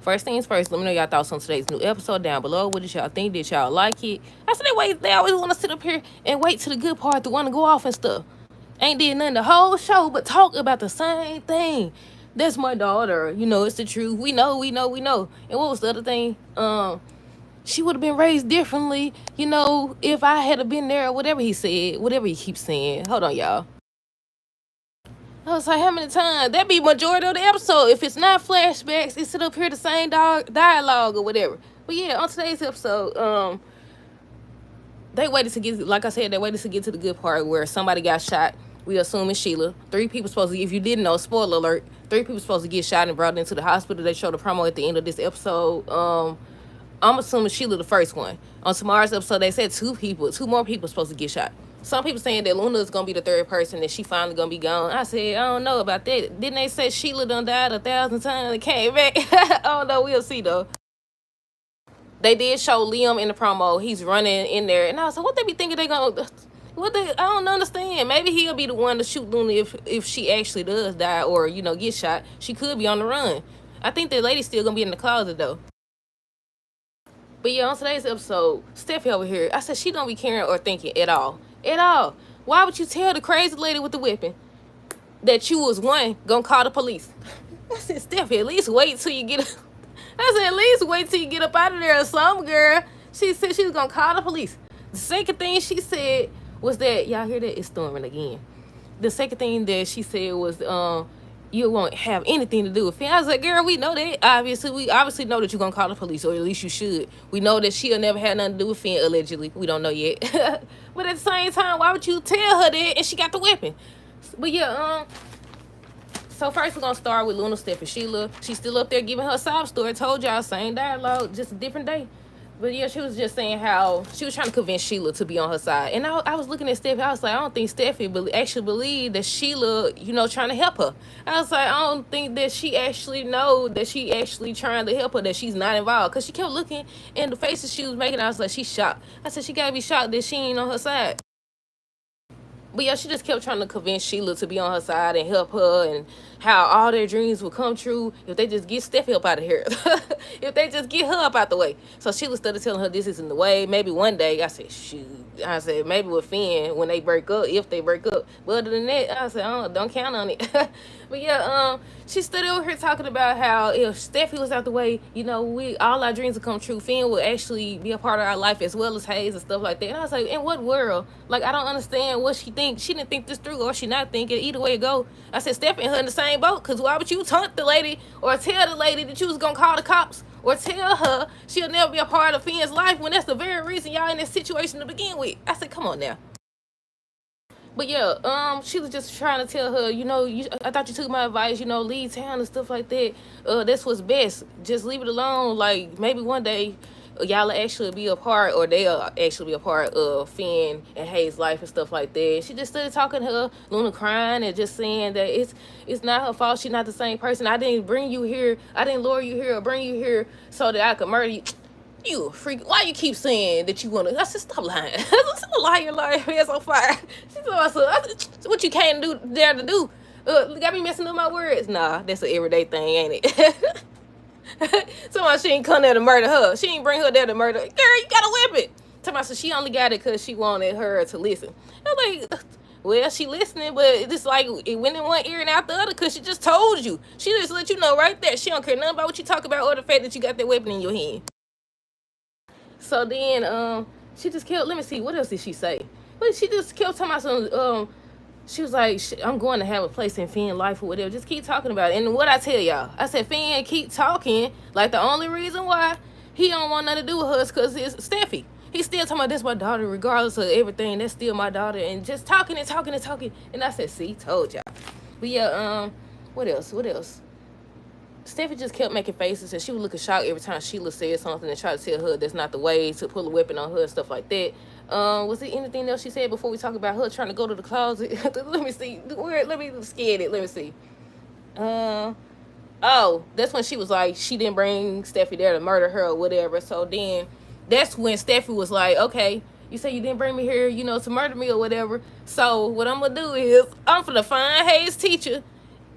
First things first, let me know y'all thoughts on today's new episode down below. What did y'all think? Did y'all like it? I said they always want to sit up here and wait to the good part to want to go off and stuff. Ain't did nothing the whole show but talk about the same thing. That's my daughter. You know, it's the truth. We know. And what was the other thing? She would have been raised differently, you know, if I had been there or whatever he said, whatever he keeps saying. Hold on, y'all. I was like, how many times? That be majority of the episode. If it's not flashbacks, it's sit up here the same dialogue or whatever. But yeah, on today's episode, they waited to get, like I said, they waited to get to the good part where somebody got shot. We assume it's Sheila. 3 people supposed to, if you didn't know, spoiler alert, 3 people supposed to get shot and brought into the hospital. They showed a promo at the end of this episode. I'm assuming Sheila the first one. On tomorrow's episode, they said 2 more people supposed to get shot. Some people saying that Luna is going to be the 3rd person, that she finally going to be gone. I said, I don't know about that. Didn't they say Sheila done died 1,000 times and came back? I don't know. We'll see, though. They did show Liam in the promo. He's running in there. And I was like, what they be thinking they going to... I don't understand. Maybe he'll be the one to shoot Luna if she actually does die or, you know, get shot. She could be on the run. I think the lady's still going to be in the closet, though. But yeah, on today's episode, Steffi over here, I said she don't be caring or thinking at all. At all. Why would you tell the crazy lady with the weapon that you was gonna call the police? I said, Steffi, at least wait till you get I said, at least wait till you get up out of there or something, girl. She said she was gonna call the police. The second thing she said was that, y'all hear that? It's storming again. The second thing that she said was, you won't have anything to do with Finn. I was like, girl, we know that. We obviously know that you're going to call the police, or at least you should. We know that she'll never have nothing to do with Finn, allegedly. We don't know yet. But at the same time, why would you tell her that and she got the weapon? But yeah, so first we're going to start with Luna, Steph, and Sheila. She's still up there giving her sob story. Told y'all, same dialogue, just a different day. But yeah, she was just saying how she was trying to convince Sheila to be on her side. And I was looking at Steffi. I was like, I don't think Steffi actually believed that Sheila, you know, trying to help her. I was like, I don't think that she actually know that she actually trying to help her, that she's not involved. Because she kept looking and the faces she was making, I was like, she's shocked. I said, she got to be shocked that she ain't on her side. But yeah, she just kept trying to convince Sheila to be on her side and help her, and how all their dreams would come true if they just get Steffi up out of here. If they just get her up out the way. So Sheila started telling her this isn't the way. Maybe one day, I said, shoot. I said, maybe with Finn when they break up, if they break up. But other than that, I said, oh, don't count on it. But yeah, she stood over here talking about how if Steffi was out the way, you know, all our dreams would come true. Finn would actually be a part of our life as well as Hayes and stuff like that. And I was like, in what world? Like, I don't understand what she thinks. She didn't think this through, or she not thinking. Either way it go. I said, Steffi and her in the same boat, because why would you taunt the lady or tell the lady that you was going to call the cops, or tell her she'll never be a part of Finn's life when that's the very reason y'all in this situation to begin with? I said, come on now. But yeah, she was just trying to tell her, you know, I thought you took my advice, you know, leave town and stuff like that. That's what's best. Just leave it alone. Like, maybe one day y'all will actually be a part, or they'll actually be a part of Finn and Hayes' life and stuff like that. She just started talking to her, Luna crying and just saying that it's not her fault. She's not the same person. I didn't bring you here. I didn't lure you here or bring you here so that I could murder you. You a freak. Why you keep saying that you want to? I said, stop lying. Stop lying, hands on fire. She said, I said, what you can't do there to do? Got me messing up my words. Nah, that's an everyday thing, ain't it? Somebody, she ain't come there to murder her. She ain't bring her there to murder. Girl, you got a weapon. Somebody said she only got it because she wanted her to listen. I'm like, well, she listening, but it's like it went in one ear and out the other because she just told you. She just let you know right there. She don't care nothing about what you talk about or the fact that you got that weapon in your hand. So then, she just kept, let me see, what else did she say? But she just kept talking about some, she was like, I'm going to have a place in Finn's life or whatever. Just keep talking about it. And what I tell y'all, I said, Finn, keep talking. Like, the only reason why he don't want nothing to do with her is because it's Steffi. He's still talking about, that's my daughter, regardless of everything. That's still my daughter. And just talking and talking and talking. And I said, see, told y'all. But yeah, what else? Steffi just kept making faces, and she would look shocked every time Sheila said something and try to tell her that's not the way to pull a weapon on her and stuff like that. Was there anything else she said before we talk about her trying to go to the closet? Let me see. Let me scan it. Let me see. Oh, that's when she was like, she didn't bring Steffi there to murder her or whatever. So then that's when Steffi was like, okay, you say you didn't bring me here, you know, to murder me or whatever. So what I'm going to do is I'm going to find Hayes' teacher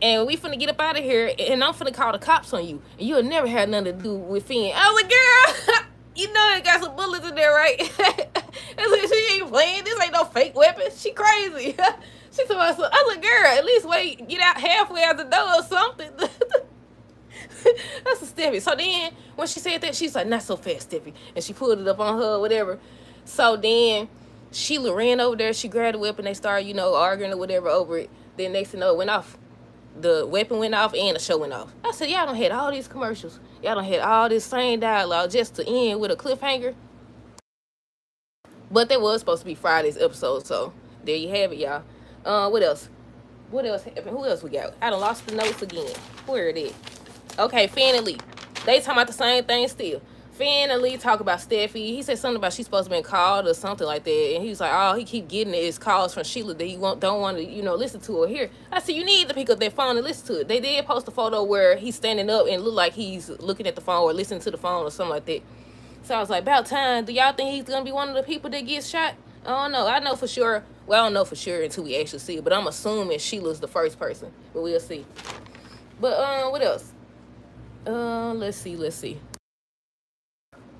and we finna get up out of here, and I'm finna call the cops on you, and you'll never have nothing to do with Finn. I was like, girl, you know it got some bullets in there, right? I said, she ain't playing. This ain't no fake weapon. She crazy. She told me, I was like, girl, at least wait, get out halfway out the door or something. That's a Steffi. So then, when she said that, she's like, not so fast, Steffi. And she pulled it up on her or whatever. So then, Sheila ran over there. She grabbed the weapon. They started, arguing or whatever over it. Then next thing you know, it went off. The weapon went off and the show went off. I said, y'all done had all these commercials. Y'all done had all this same dialogue just to end with a cliffhanger. But that was supposed to be Friday's episode, so there you have it, y'all. What else? What else happened? Who else we got? I done lost the notes again. Where it is? Okay, Finn and Lee. They talking about the same thing still. Finn and Lee talk about Steffi. He said something about she's supposed to be called or something like that. And he was like, all he keep getting is calls from Sheila that he don't want to, listen to or hear. I said, you need to pick up that phone and listen to it. They did post a photo where he's standing up and look like he's looking at the phone or listening to the phone or something like that. So I was like, about time. Do y'all think he's going to be one of the people that gets shot? I don't know. I know for sure. Well, I don't know for sure until we actually see it. But I'm assuming Sheila's the first person. But we'll see. But, what else? Let's see.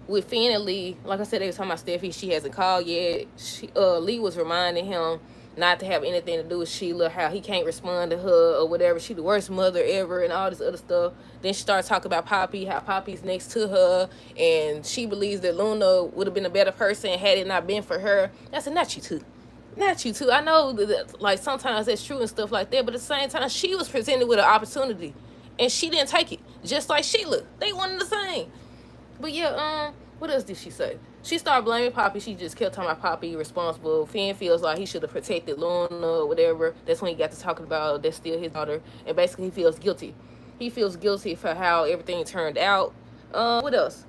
With Finn and Lee, like I said, they was talking about Steffi. She hasn't called yet. Lee was reminding him not to have anything to do with Sheila, how he can't respond to her or whatever. She the worst mother ever and all this other stuff. Then she started talking about Poppy, how Poppy's next to her, and she believes that Luna would have been a better person had it not been for her. I said, not you too. Not you too. I know that, like, sometimes that's true and stuff like that, but at the same time, she was presented with an opportunity, and she didn't take it. Just like Sheila. They one and the same. But yeah, what else did she say? She started blaming Poppy. She just kept talking about Poppy responsible. Finn feels like he should have protected Luna or whatever. That's when he got to talking about that's still his daughter. And basically he feels guilty. He feels guilty for how everything turned out. What else?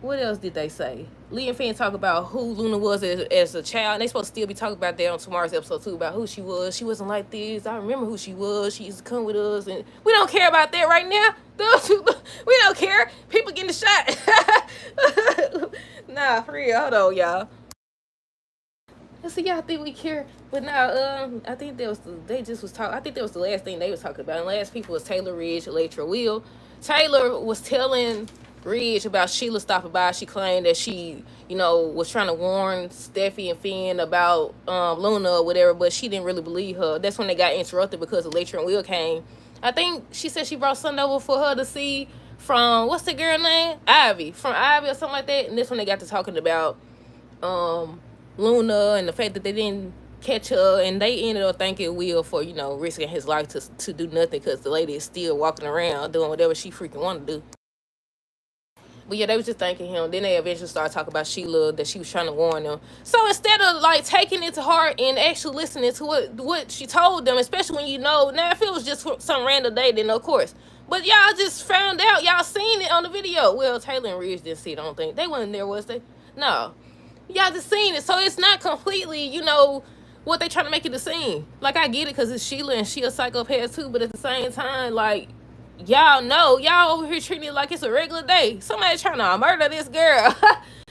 What else did they say? Lee and Finn talk about who Luna was as a child. And they supposed to still be talking about that on tomorrow's episode too, about who she was. She wasn't like this. I remember who she was. She used to come with us. And we don't care about that right now. We don't care. People getting shot. Nah, for real. Hold on, y'all. So y'all think we care? But now, I think that was they just was talking. I think that was the last thing they was talking about. And the last people was Taylor, Ridge, Electra, Will. Taylor was telling Ridge about Sheila stopping by. She claimed that she, was trying to warn Steffi and Finn about Luna or whatever, but she didn't really believe her. That's when they got interrupted because Electra and Will came. I think she said she brought something over for her to see from, what's the girl name? Ivy. From Ivy or something like that. And this when they got to talking about Luna and the fact that they didn't catch her, and they ended up thanking Will for, risking his life to do nothing because the lady is still walking around doing whatever she freaking wanted to do. But yeah, they was just thanking him. Then they eventually started talking about Sheila, that she was trying to warn them. So instead of like taking it to heart and actually listening to what she told them, especially when now if it was just some random day, then of course. But y'all just found out, y'all seen it on the video. Well, Taylor and Ridge didn't see it, I don't think. They wasn't there, was they? No. Y'all just seen it. So it's not completely, what they trying to make it to seem. Like, I get it because it's Sheila and she a psychopath too, but at the same time, like, y'all know, y'all over here treating it like it's a regular day. Somebody trying to murder this girl.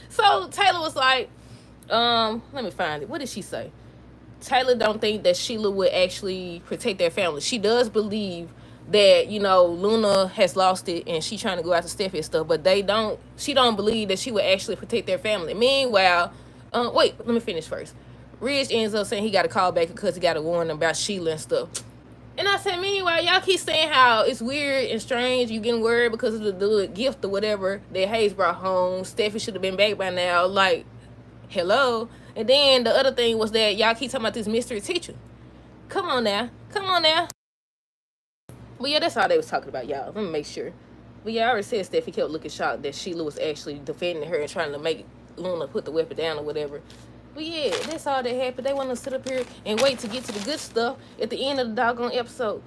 So Taylor was like, let me find it. What did she say? Taylor don't think that Sheila would actually protect their family. She does believe that, Luna has lost it and she trying to go after Steffi and stuff, but she don't believe that she would actually protect their family. Meanwhile, wait, let me finish first. Ridge ends up saying he got to call back because he got to warn them about Sheila and stuff. And I said, meanwhile, y'all keep saying how it's weird and strange. You getting worried because of the gift or whatever that Hayes brought home. Steffi should have been back by now. Like, hello. And then the other thing was that y'all keep talking about this mystery teacher. Come on now. But yeah, that's all they was talking about, y'all. Let me make sure. But yeah, I already said Steffi kept looking shocked that Sheila was actually defending her and trying to make Luna put the weapon down or whatever. But yeah, that's all that happened. They want to sit up here and wait to get to the good stuff at the end of the doggone episode.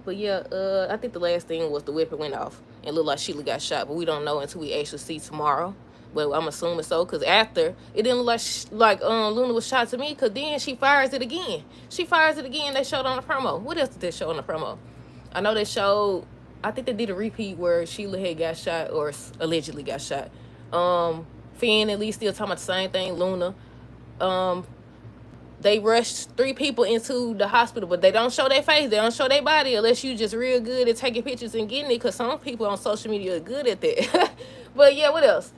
But yeah, I think the last thing was the weapon went off and looked like Sheila got shot. But we don't know until we actually see tomorrow. But I'm assuming so, because after, it didn't look like Luna was shot to me, because then she fires it again. They showed on the promo. What else did they show on the promo? I know they showed, I think they did a repeat where Sheila had got shot or allegedly got shot. Finn at least still talking about the same thing, Luna. they rushed 3 people into the hospital, but they don't show their face. They don't show their body unless you just real good at taking pictures and getting it, because some people on social media are good at that. But yeah, what else?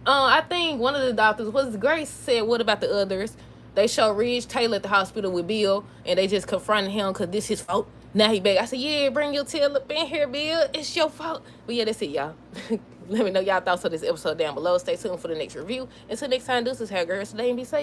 I think one of the doctors was Grace said, what about the others? They show Ridge Taylor at the hospital with Bill, and they just confronted him because this his fault. Now he back. I said, yeah, bring your tail up in here, Bill. It's your fault. But yeah, that's it, y'all. Let me know y'all thoughts on this episode down below. Stay tuned for the next review. Until next time, deuces, have a great rest of the day and be safe.